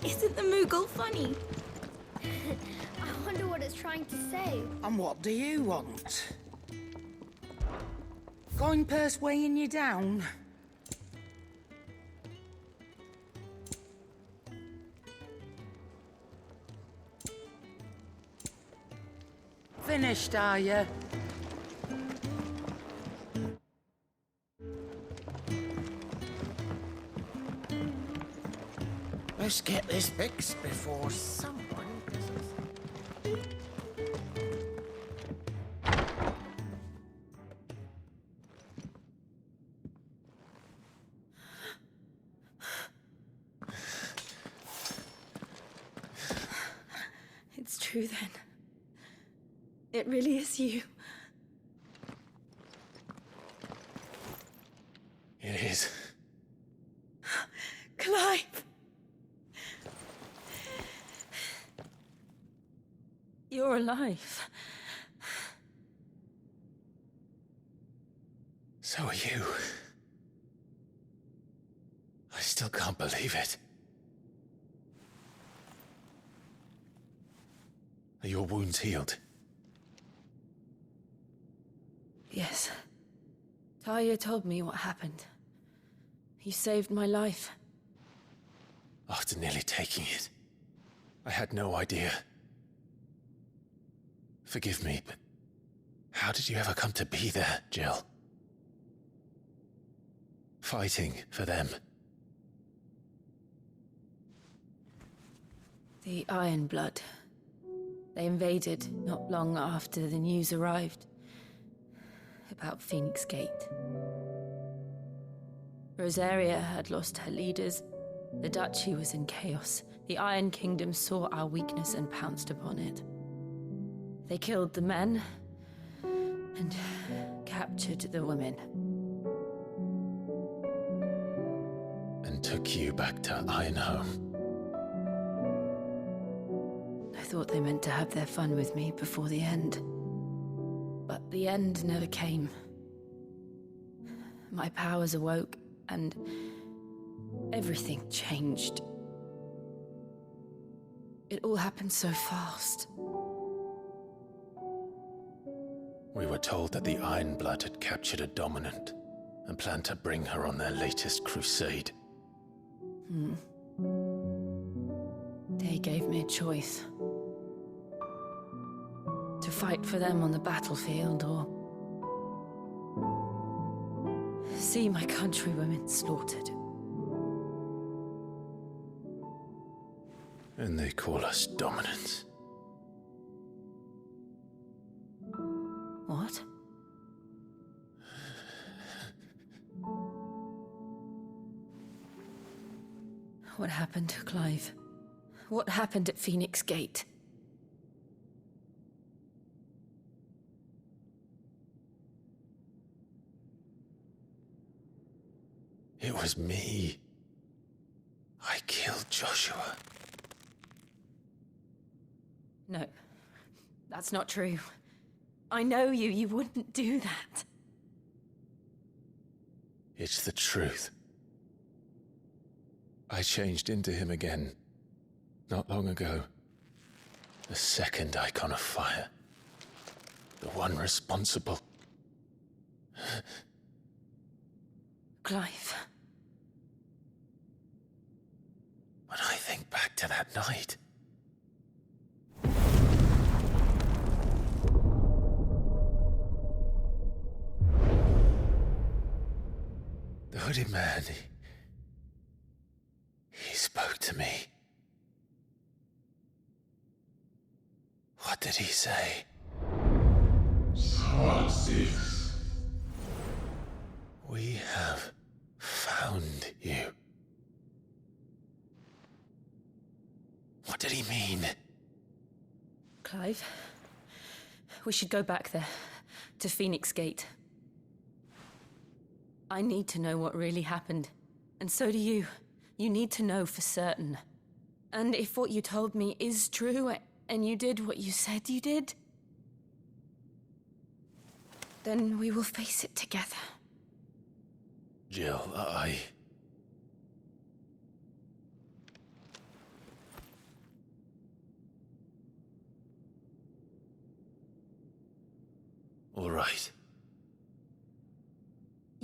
Isn't the Moogle funny? I wonder what it's trying to say. And what do you want? Going purse weighing you down? Finished, are you? Let's get this fixed before someone doesn't. It's true then. It really is you. It is. Clive! You're alive. So are you. I still can't believe it. Are your wounds healed? Yes. Talia told me what happened. You saved my life. After nearly taking it, I had no idea. Forgive me, but how did you ever come to be there, Jill? Fighting for them. The Iron Blood. They invaded not long after the news arrived about Phoenix Gate. Rosaria had lost her leaders. The Duchy was in chaos. The Iron Kingdom saw our weakness and pounced upon it. They killed the men and captured the women. And took you back to Ironhome. I thought they meant to have their fun with me before the end. But the end never came. My powers awoke, and everything changed. It all happened so fast. We were told that the Iron Blood had captured a dominant and planned to bring her on their latest crusade. They gave me a choice. To fight for them on the battlefield, or see my countrywomen slaughtered. And they call us dominants. What? What happened, Clive? What happened at Phoenix Gate? It was me. I killed Joshua. No, that's not true. I know you. You wouldn't do that. It's the truth. I changed into him again, not long ago. The second icon of fire. The one responsible. Clive. When I think back to that night... The hooded man, he spoke to me. What did he say? Six. We have found you. What did he mean? Clive, we should go back there, to Phoenix Gate. I need to know what really happened. And so do you. You need to know for certain. And if what you told me is true, and you did what you said you did, then we will face it together. Jill,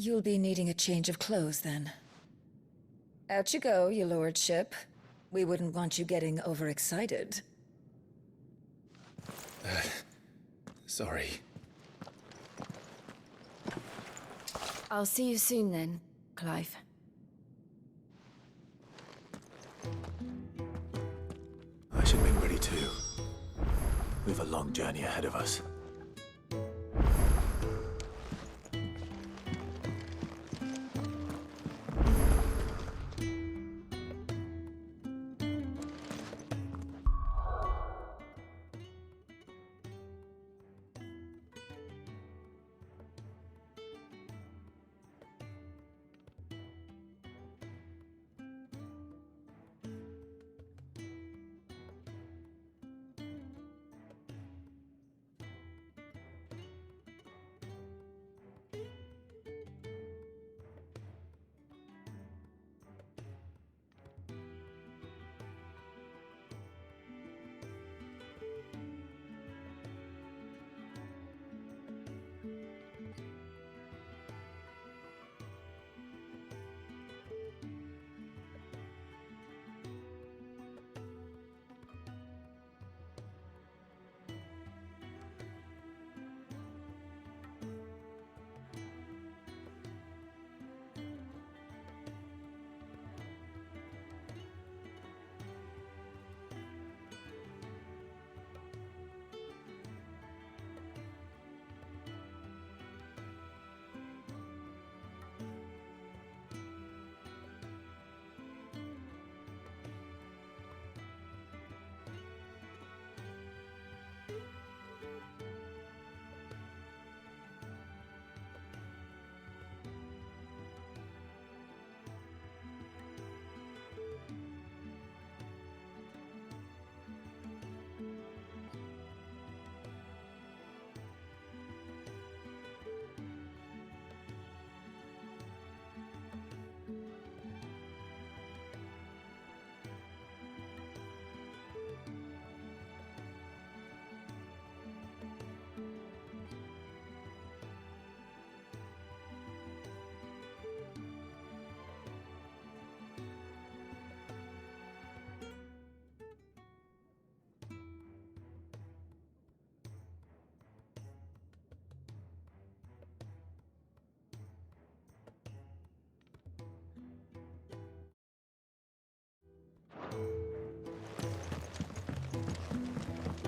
You'll be needing a change of clothes, then. Out you go, your lordship. We wouldn't want you getting overexcited. Sorry. I'll see you soon then, Clive. I should make ready too. We've a long journey ahead of us.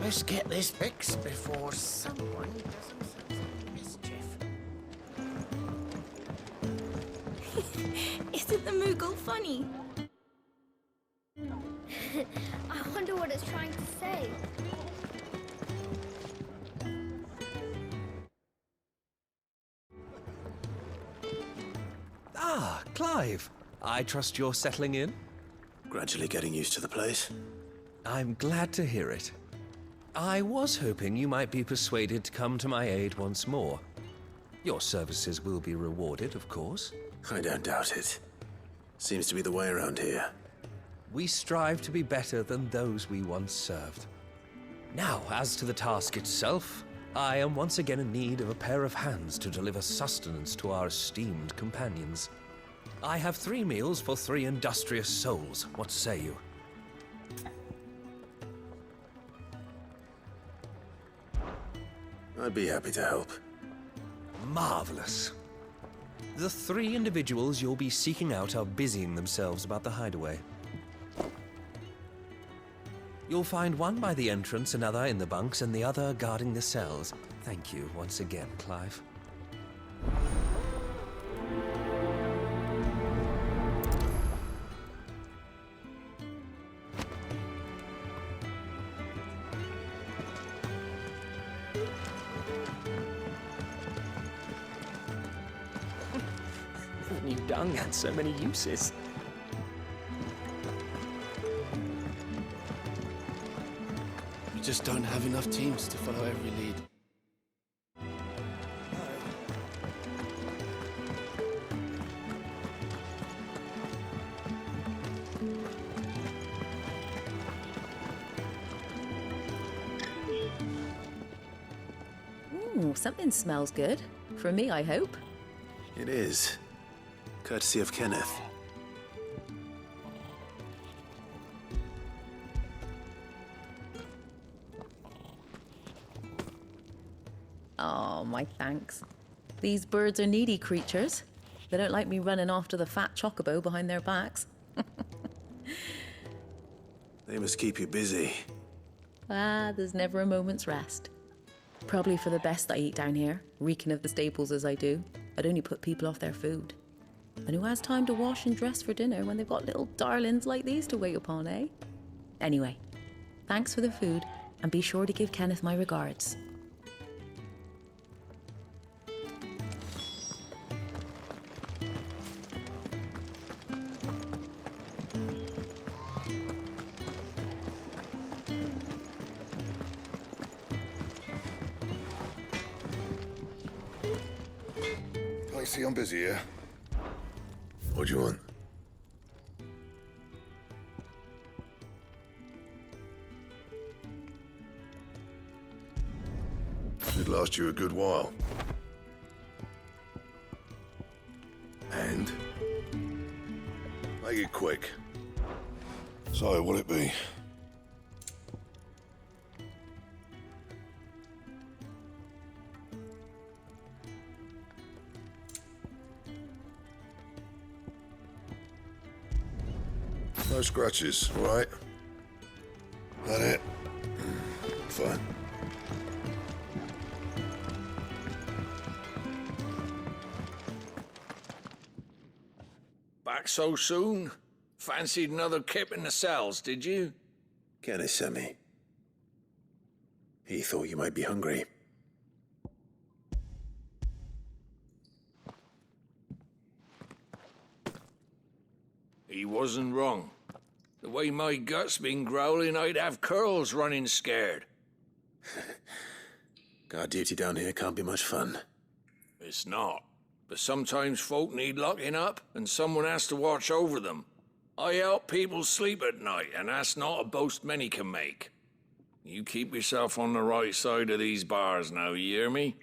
Let's get this fixed before someone does himself some mischief. Isn't the Moogle funny? I wonder what it's trying to say. Ah, Clive. I trust you're settling in? Gradually getting used to the place. I'm glad to hear it. I was hoping you might be persuaded to come to my aid once more. Your services will be rewarded, of course. I don't doubt it. Seems to be the way around here. We strive to be better than those we once served. Now, as to the task itself, I am once again in need of a pair of hands to deliver sustenance to our esteemed companions. I have 3 meals for 3 industrious souls. What say you? I'd be happy to help. Marvelous. The 3 individuals you'll be seeking out are busying themselves about the hideaway. You'll find one by the entrance, another in the bunks, and the other guarding the cells. Thank you once again, Clive. New dung had so many uses. We just don't have enough teams to follow every lead. Ooh, something smells good. For me, I hope. It is. Courtesy of Kenneth. Oh, my thanks. These birds are needy creatures. They don't like me running after the fat chocobo behind their backs. They must keep you busy. Ah, there's never a moment's rest. Probably for the best I eat down here, reeking of the staples as I do. I'd only put people off their food. And who has time to wash and dress for dinner when they've got little darlings like these to wait upon, eh? Anyway, thanks for the food, and be sure to give Kenneth my regards. I see I'm busy here. What do you want? Should last you a good while. And? Make it quick. So, what'll it be? No scratches, all right? That it? Fine. Back so soon? Fancied another kip in the cells, did you? Kenneth sent me. He thought you might be hungry. He wasn't wrong. The way my gut's been growling, I'd have curls running scared. Guard duty down here can't be much fun. It's not. But sometimes folk need locking up, and someone has to watch over them. I help people sleep at night, and that's not a boast many can make. You keep yourself on the right side of these bars now, you hear me?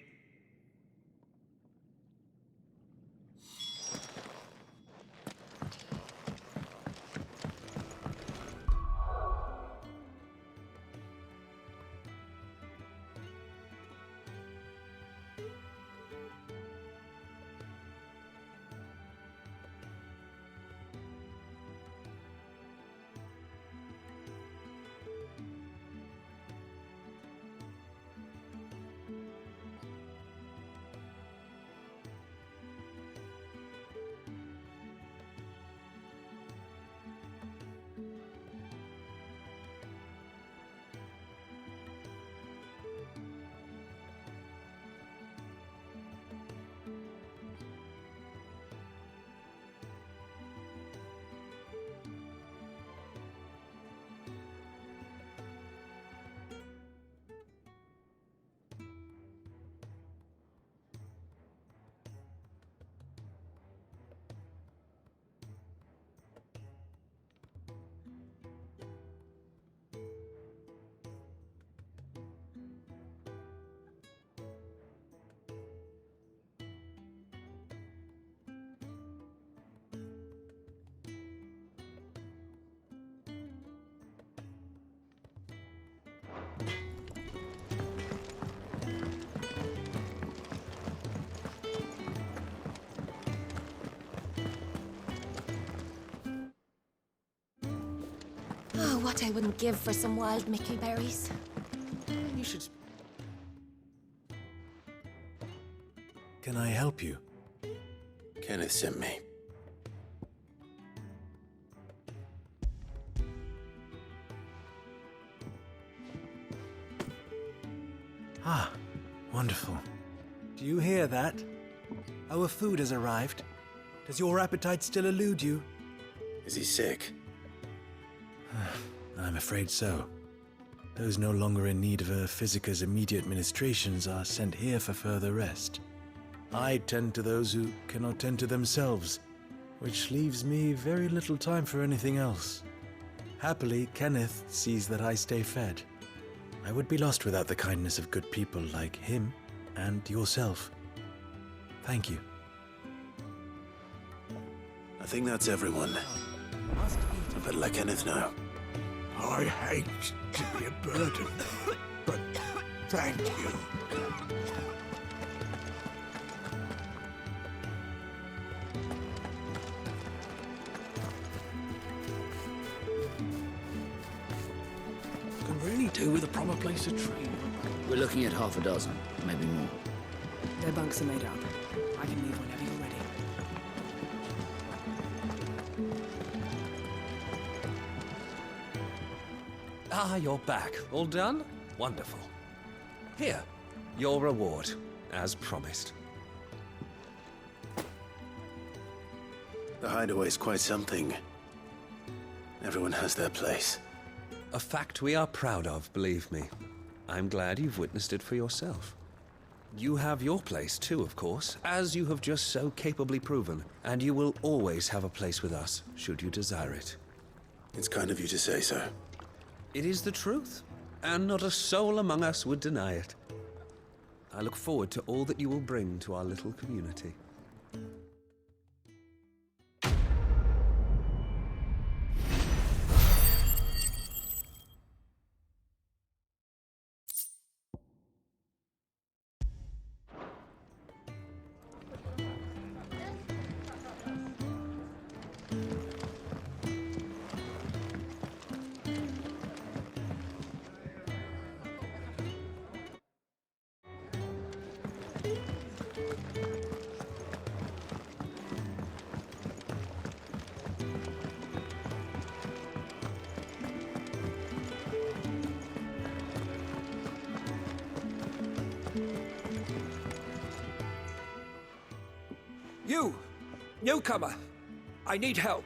Oh, what I wouldn't give for some wild Mickey berries. You should... Can I help you? Kenneth sent me. Ah, wonderful. Do you hear that? Our food has arrived. Does your appetite still elude you? Is he sick? I'm afraid so. Those no longer in need of a Physica's immediate ministrations are sent here for further rest. I tend to those who cannot tend to themselves, which leaves me very little time for anything else. Happily, Kenneth sees that I stay fed. I would be lost without the kindness of good people like him and yourself. Thank you. I think that's everyone. I better let Kenneth know. I hate to be a burden, but thank you. Can really do with a proper place to train. We're looking at half a dozen, maybe more. Their bunks are made up. I can leave whenever you're ready. Ah, you're back. All done? Wonderful. Here, your reward, as promised. The hideaway's quite something. Everyone has their place. A fact we are proud of, believe me. I'm glad you've witnessed it for yourself. You have your place too, of course, as you have just so capably proven, and you will always have a place with us, should you desire it. It's kind of you to say so. It is the truth, and not a soul among us would deny it. I look forward to all that you will bring to our little community. You! Newcomer! I need help.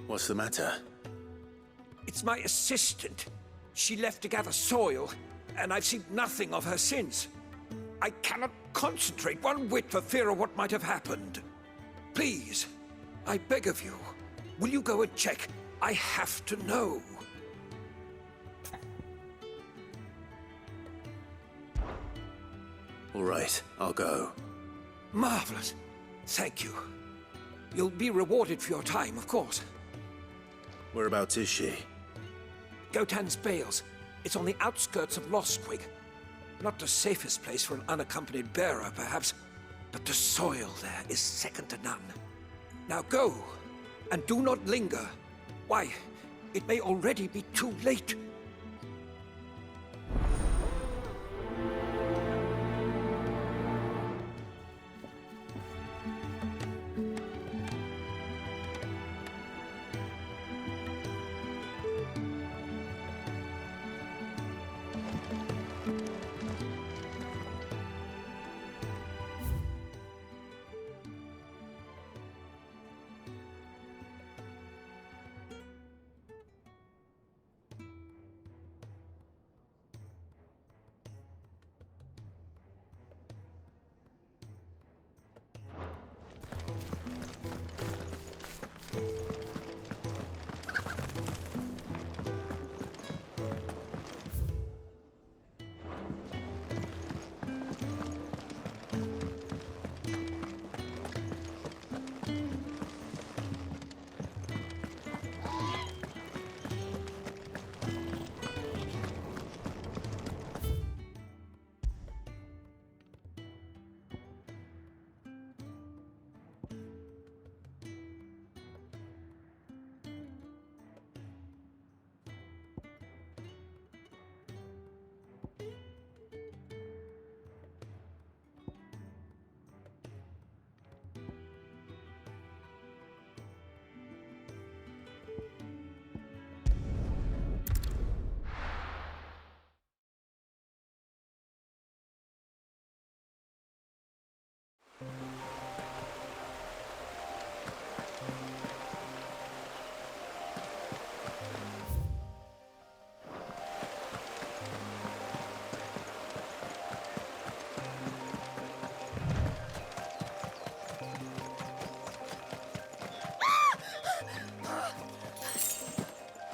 What's the matter? It's my assistant. She left to gather soil, and I've seen nothing of her since. I cannot concentrate one whit for fear of what might have happened. Please, I beg of you, will you go and check? I have to know. All right, I'll go. Marvelous. Thank you. You'll be rewarded for your time, of course. Whereabouts is she? Gotan's Bales. It's on the outskirts of Lostwig. Not the safest place for an unaccompanied bearer, perhaps, but the soil there is second to none. Now go, and do not linger. Why, it may already be too late.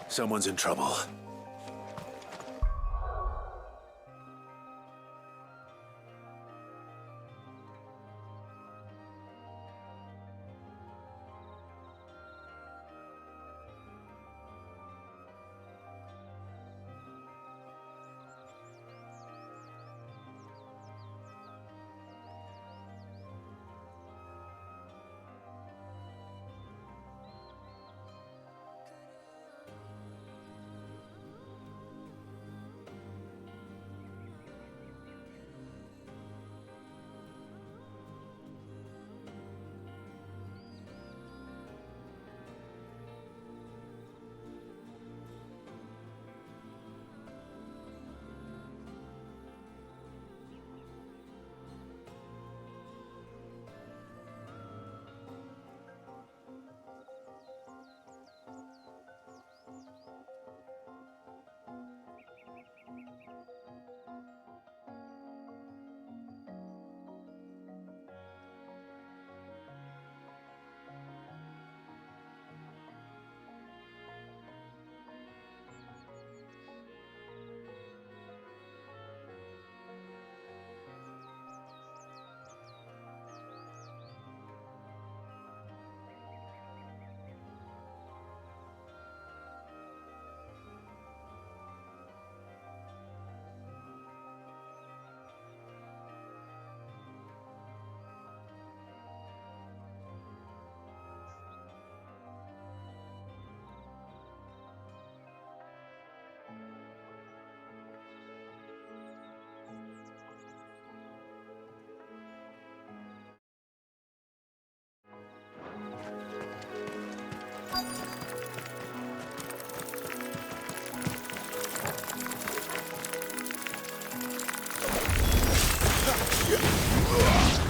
Someone's in trouble.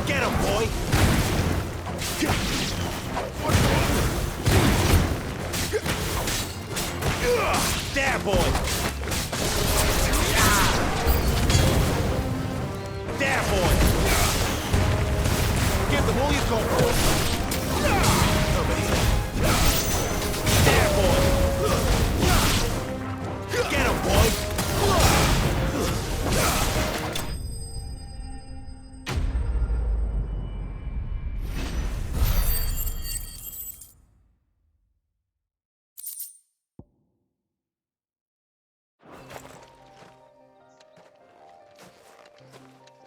Get him, boy! There, boy! There, boy! Give them all you've got, boy! Over here. There, boy! Get him, boy!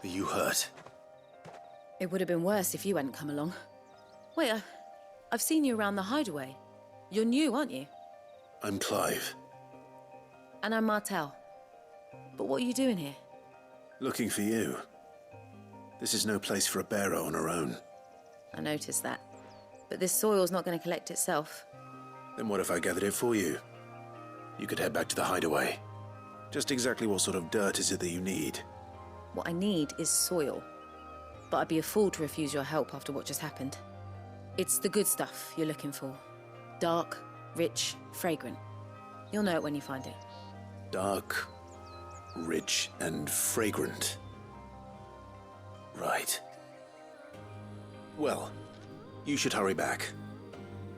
Are you hurt? It would have been worse if you hadn't come along. Wait, I've seen you around the hideaway. You're new, aren't you? I'm Clive. And I'm Martel. But what are you doing here? Looking for you. This is no place for a bearer on her own. I noticed that. But this soil's not going to collect itself. Then what if I gathered it for you? You could head back to the hideaway. Just exactly what sort of dirt is it that you need? What I need is soil. But I'd be a fool to refuse your help after what just happened. It's the good stuff you're looking for. Dark, rich, fragrant. You'll know it when you find it. Dark, rich, and fragrant. Right. Well, you should hurry back.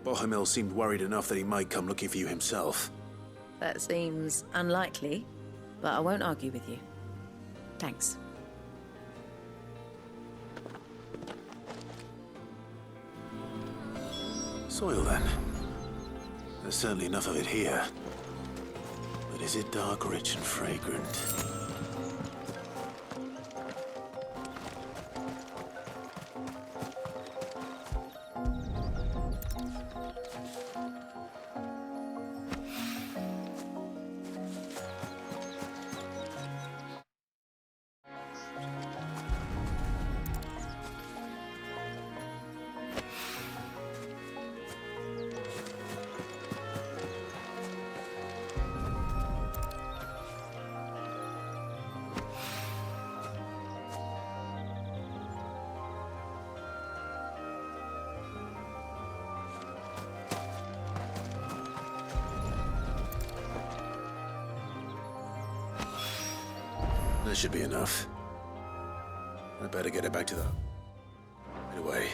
Bohemil seemed worried enough that he might come looking for you himself. That seems unlikely, but I won't argue with you. Thanks. Soil, then. There's certainly enough of it here. But is it dark, rich, and fragrant? That should be enough. I better get it back to the... Anyway.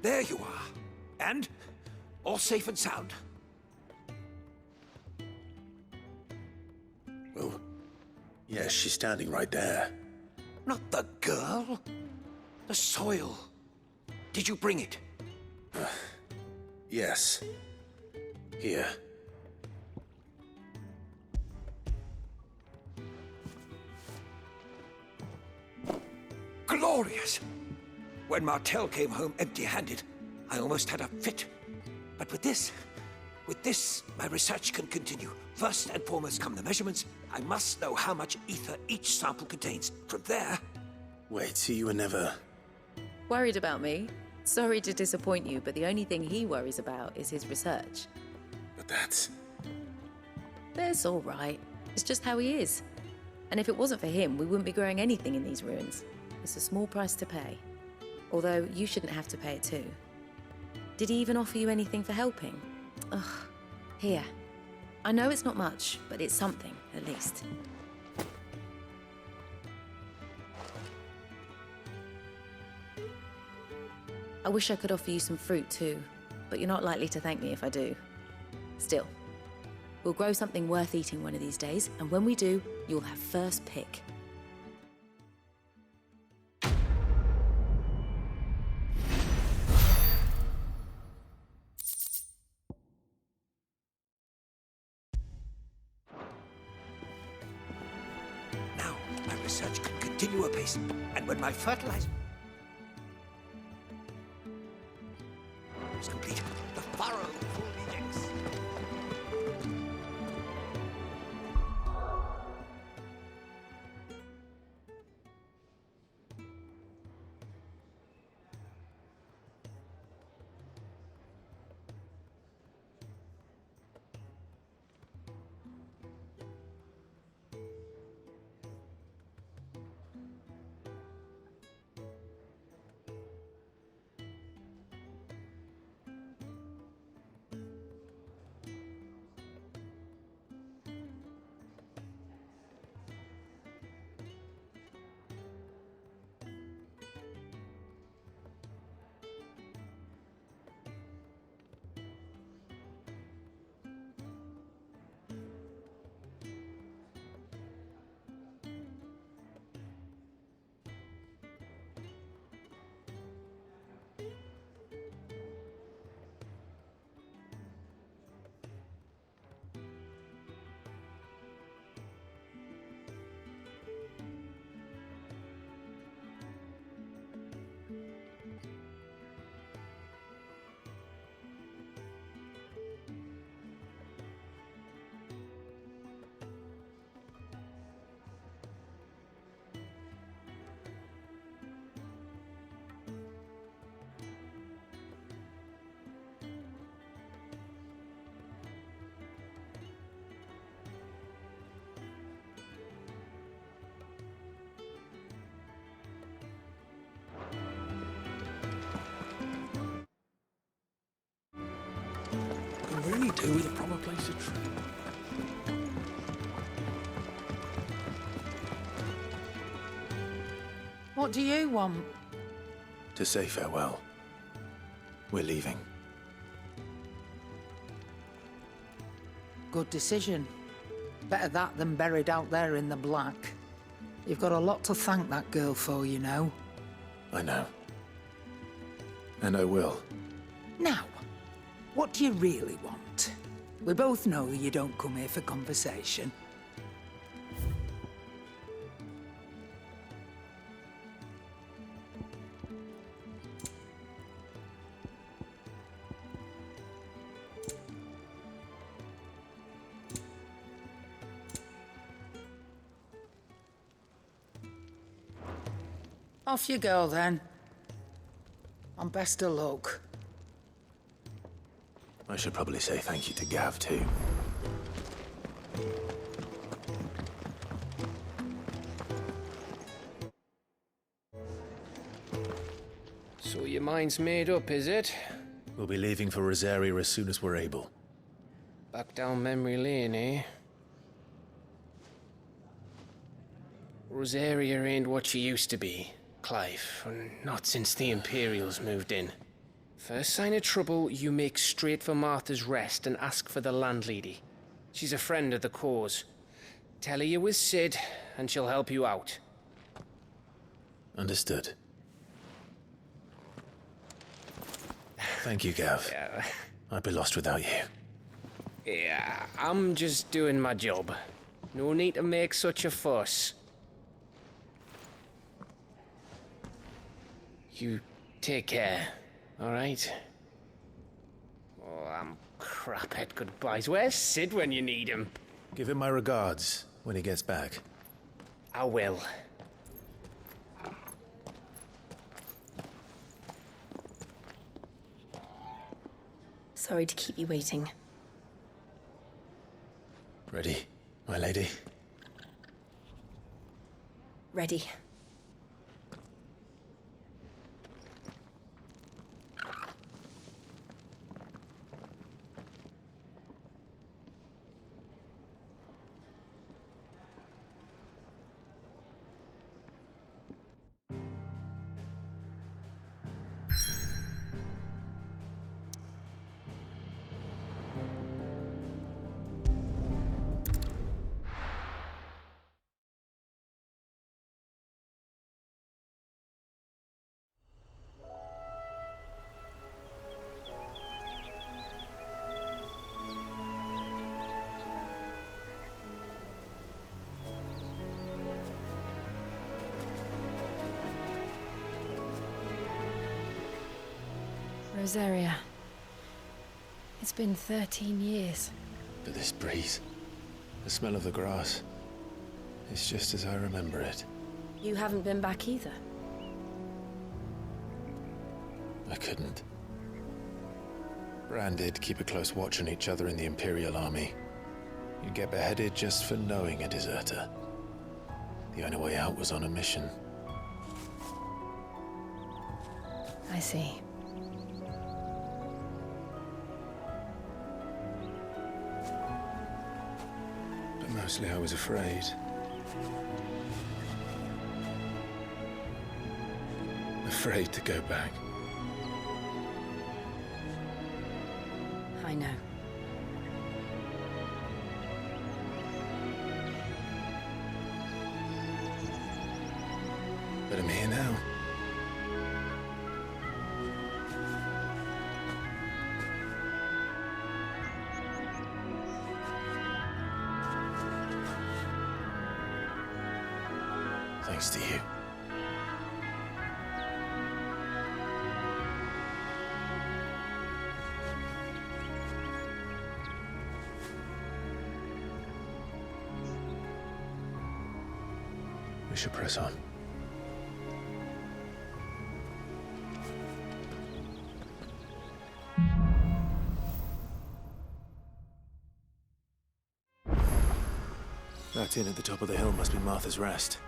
There you are. And all safe and sound. Well, yes, she's standing right there. Not the girl. The soil. Did you bring it? Yes. Here. Glorious! When Martel came home empty-handed, I almost had a fit. But with this, my research can continue. First and foremost come the measurements. I must know how much ether each sample contains. From there... Wait, so you were never... Worried about me? Sorry to disappoint you, but the only thing he worries about is his research. But that's... That's all right. It's just how he is. And if it wasn't for him, we wouldn't be growing anything in these ruins. It's a small price to pay. Although, you shouldn't have to pay it too. Did he even offer you anything for helping? Ugh. Here. I know it's not much, but it's something, at least. I wish I could offer you some fruit too, but you're not likely to thank me if I do. Still, we'll grow something worth eating one of these days, and when we do, you'll have first pick. Now, my research can continue apace, and when my fertilizer is complete, the furrow fully decks. Really do with a proper place to trade. What do you want? To say farewell. We're leaving. Good decision. Better that than buried out there in the black. You've got a lot to thank that girl for, you know. I know. And I will. Now, what do you really want? We both know you don't come here for conversation. Off you go, then. And best of luck. I should probably say thank you to Gav, too. So your mind's made up, is it? We'll be leaving for Rosaria as soon as we're able. Back down memory lane, eh? Rosaria ain't what she used to be, Clive. Not since the Imperials moved in. First sign of trouble, you make straight for Martha's Rest and ask for the landlady. She's a friend of the cause. Tell her you're with Sid, and she'll help you out. Understood. Thank you, Gav. Yeah. I'd be lost without you. Yeah, I'm just doing my job. No need to make such a fuss. You take care. All right. Oh, I'm crap at goodbyes. Where's Sid when you need him? Give him my regards when he gets back. I will. Sorry to keep you waiting. Ready, my lady? Ready. Rosaria. It's been 13 years. But this breeze, the smell of the grass, it's just as I remember it. You haven't been back either. I couldn't. Bran did keep a close watch on each other in the Imperial Army. You'd get beheaded just for knowing a deserter. The only way out was on a mission. I see. But mostly I was afraid. Afraid to go back. I know. But I'm here now. Thanks to you. We should press on. That inn at the top of the hill must be Martha's Rest.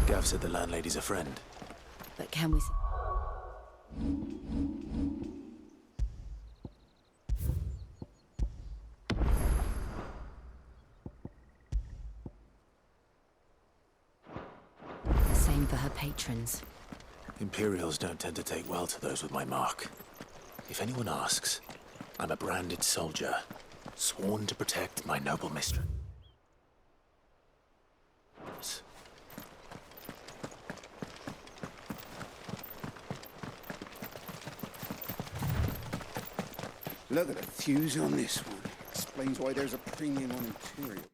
Gav said the landlady's a friend. But can we... Same for her patrons. Imperials don't tend to take well to those with my mark. If anyone asks, I'm a branded soldier, sworn to protect my noble mistress. Look at the fuse on this one. Explains why there's a premium on material.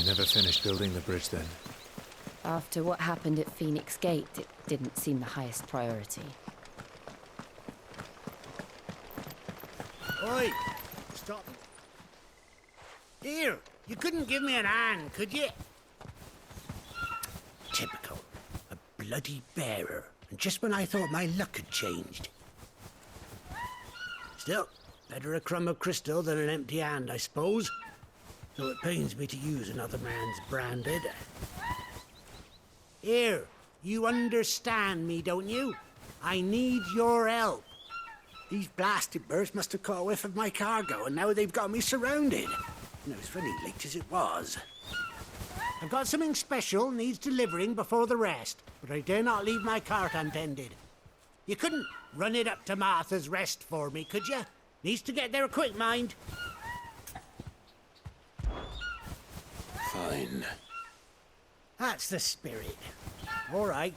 never finished building the bridge then? After what happened at Phoenix Gate, it didn't seem the highest priority. Oi! Stop. Here, you couldn't give me an hand, could you? Typical. A bloody bearer. And just when I thought my luck had changed. Still, better a crumb of crystal than an empty hand, I suppose. Though it pains me to use another man's branded. Here, you understand me, don't you? I need your help. These blasted birds must have caught a whiff of my cargo, and now they've got me surrounded. And it was funny late as it was. I've got something special needs delivering before the rest, but I dare not leave my cart untended. You couldn't run it up to Martha's Rest for me, could you? Needs to get there quick, mind. Fine. That's the spirit. All right.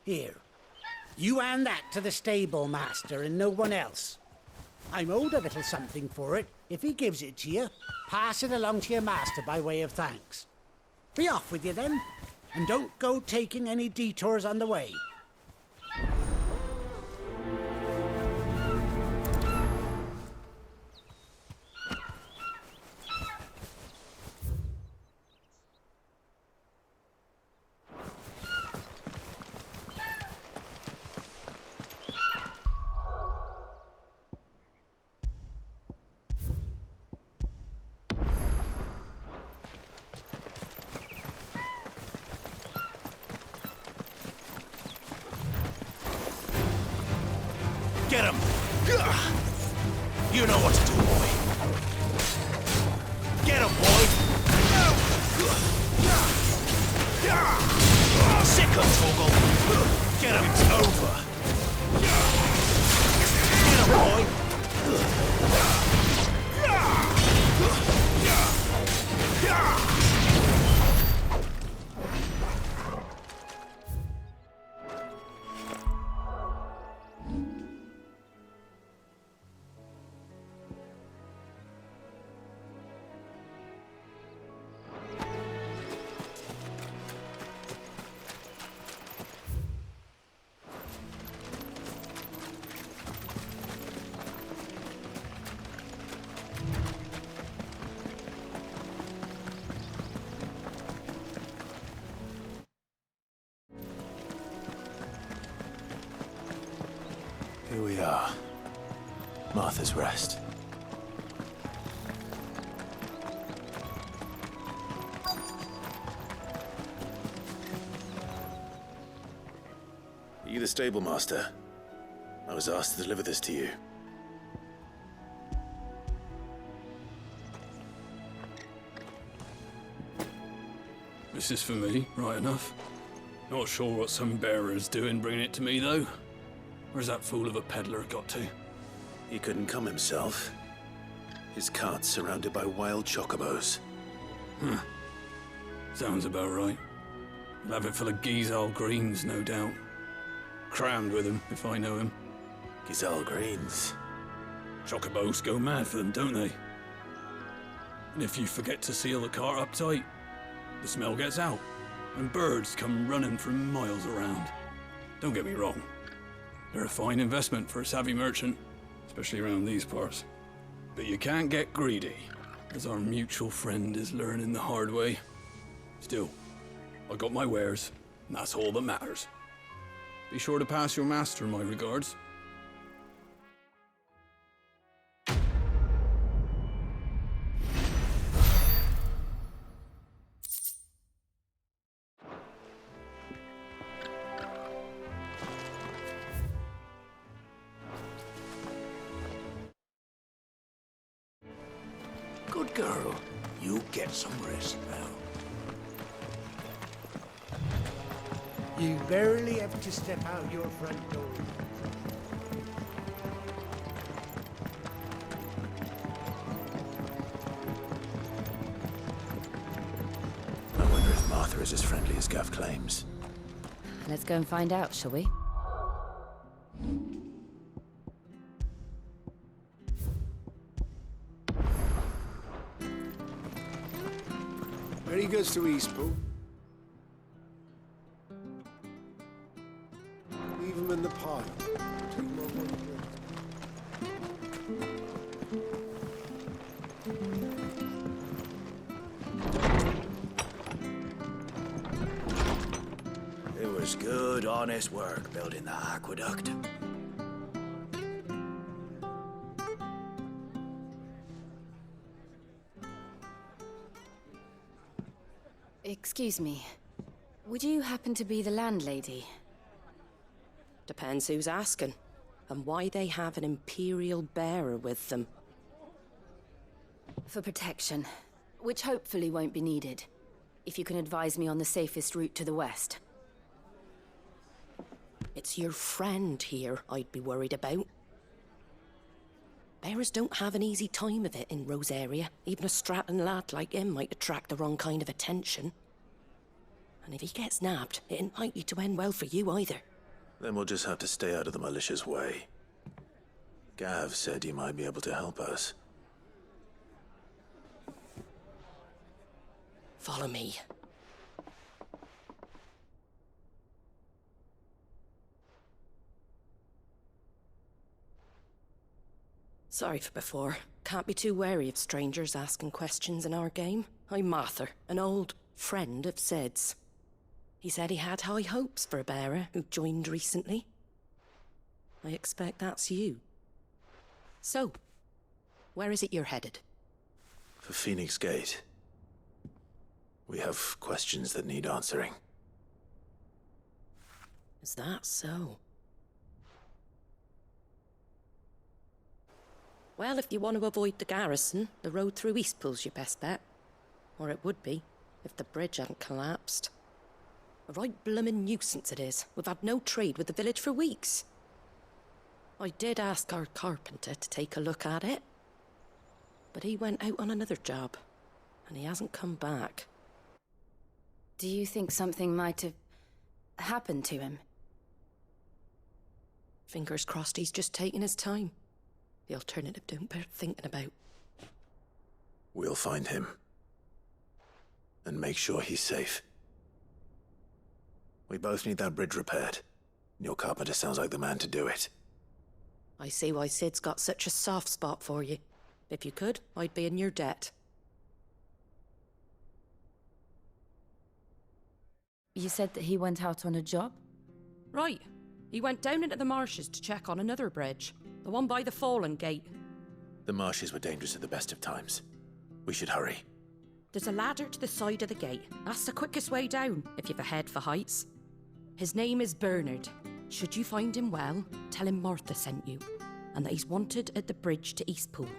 Here. You hand that to the stable master and no one else. I'm owed a little something for it. If he gives it to you, pass it along to your master by way of thanks. Be off with you then, and don't go taking any detours on the way. Get him! You know what to do, boy. Get him, boy! Sick of Toggle! Get him, it's over! Get him, boy! Here we are. Martha's Rest. Are you the stable master? I was asked to deliver this to you. This is for me, right enough. Not sure what some bearer's doing bringing it to me, though. Where's that fool of a peddler got to? He couldn't come himself. His cart's surrounded by wild chocobos. Huh. Sounds about right. He'll have it full of Gizal greens, no doubt. Crammed with them, if I know him. Gizal greens? Chocobos go mad for them, don't they? And if you forget to seal the cart up tight, the smell gets out, and birds come running from miles around. Don't get me wrong. They're a fine investment for a savvy merchant, especially around these parts. But you can't get greedy, as our mutual friend is learning the hard way. Still, I got my wares, and that's all that matters. Be sure to pass your master my regards. Good girl. You get some rest now. You barely have to step out your front door. I wonder if Martha is as friendly as Gav claims. Let's go and find out, shall we? Any goods to Eastpool? Leave them in the pile. Take them over on the bridge. It was good, honest work building that aqueduct. Excuse me. Would you happen to be the landlady? Depends who's asking, and why they have an Imperial bearer with them. For protection, which hopefully won't be needed. If you can advise me on the safest route to the west. It's your friend here I'd be worried about. Bearers don't have an easy time of it in Rose area. Even a Stratton lad like him might attract the wrong kind of attention. And if he gets nabbed, it ain't likely to end well for you either. Then we'll just have to stay out of the malicious way. Gav said he might be able to help us. Follow me. Sorry for before. Can't be too wary of strangers asking questions in our game. I'm Martha, an old friend of Sid's. He said he had high hopes for a bearer who joined recently. I expect that's you. So, where is it you're headed? For Phoenix Gate. We have questions that need answering. Is that so? Well, if you want to avoid the garrison, the road through Eastpool's your best bet. Or it would be, if the bridge hadn't collapsed. A right bloomin' nuisance it is. We've had no trade with the village for weeks. I did ask our carpenter to take a look at it. But he went out on another job, and he hasn't come back. Do you think something might have happened to him? Fingers crossed he's just taking his time. The alternative don't bear thinking about. We'll find him. And make sure he's safe. We both need that bridge repaired. Your carpenter sounds like the man to do it. I see why Sid's got such a soft spot for you. If you could, I'd be in your debt. You said that he went out on a job? Right. He went down into the marshes to check on another bridge. The one by the Fallen Gate. The marshes were dangerous at the best of times. We should hurry. There's a ladder to the side of the gate. That's the quickest way down, if you've a head for heights. His name is Bernard. Should you find him well, tell him Martha sent you, and that he's wanted at the bridge to Eastpool.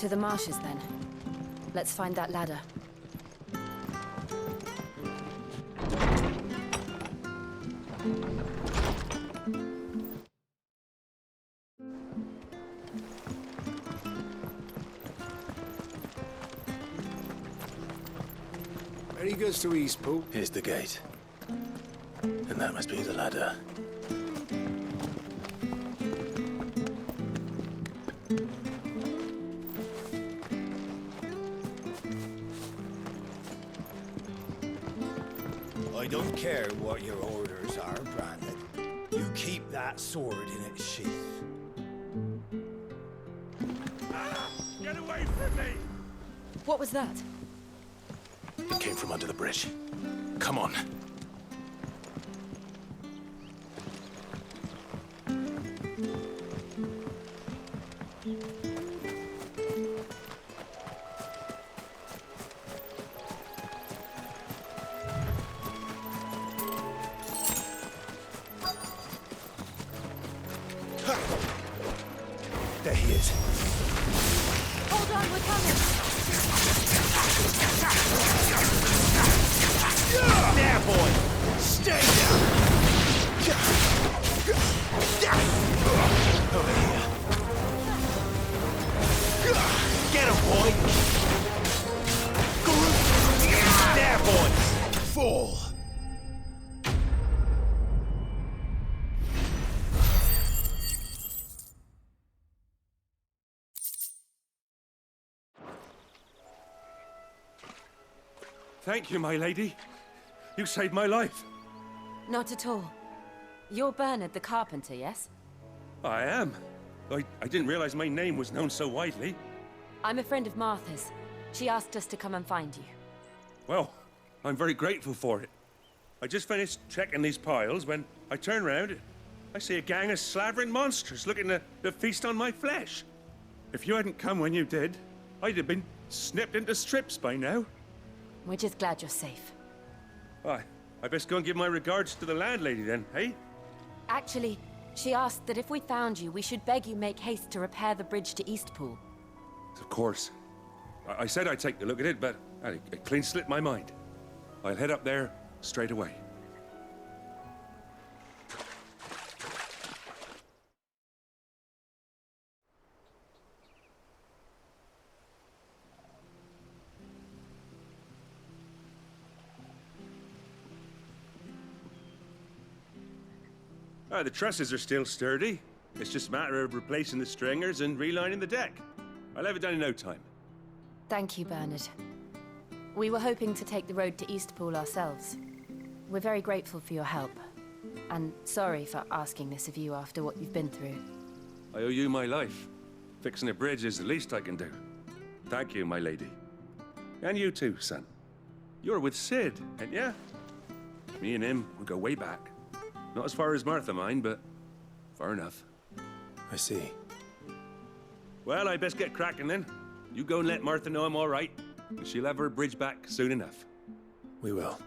To the marshes, then. Let's find that ladder. Where he goes to Eastpool? Here's the gate. And that must be the ladder. I don't care what your orders are, Brandon. You keep that sword in its sheath. Get away from me! What was that? It came from under the bridge. Come on. There he is. Hold on, we're coming! There, boy! Stay down! Over here. Get him, boy! There, boy! Fall! Thank you, my lady. You saved my life. Not at all. You're Bernard the carpenter, yes? I am. I didn't realize my name was known so widely. I'm a friend of Martha's. She asked us to come and find you. Well, I'm very grateful for it. I just finished checking these piles when I turn around. I see a gang of slavering monsters looking to feast on my flesh. If you hadn't come when you did, I'd have been snipped into strips by now. We're just glad you're safe. I best go and give my regards to the landlady then, hey? Actually, she asked that if we found you, we should beg you make haste to repair the bridge to Eastpool. Of course. I said I'd take a look at it, but it clean slipped my mind. I'll head up there straight away. The trusses are still sturdy. It's just a matter of replacing the stringers and relining the deck. I'll have it done in no time. Thank you, Bernard. We were hoping to take the road to Eastpool ourselves. We're very grateful for your help. And sorry for asking this of you after what you've been through. I owe you my life. Fixing a bridge is the least I can do. Thank you, my lady. And you too, son. You're with Sid, ain't ya? Me and him, we go way back. Not as far as Martha, mind, but far enough. I see. Well, I best get cracking then. You go and let Martha know I'm all right, and she'll have her bridge back soon enough. We will.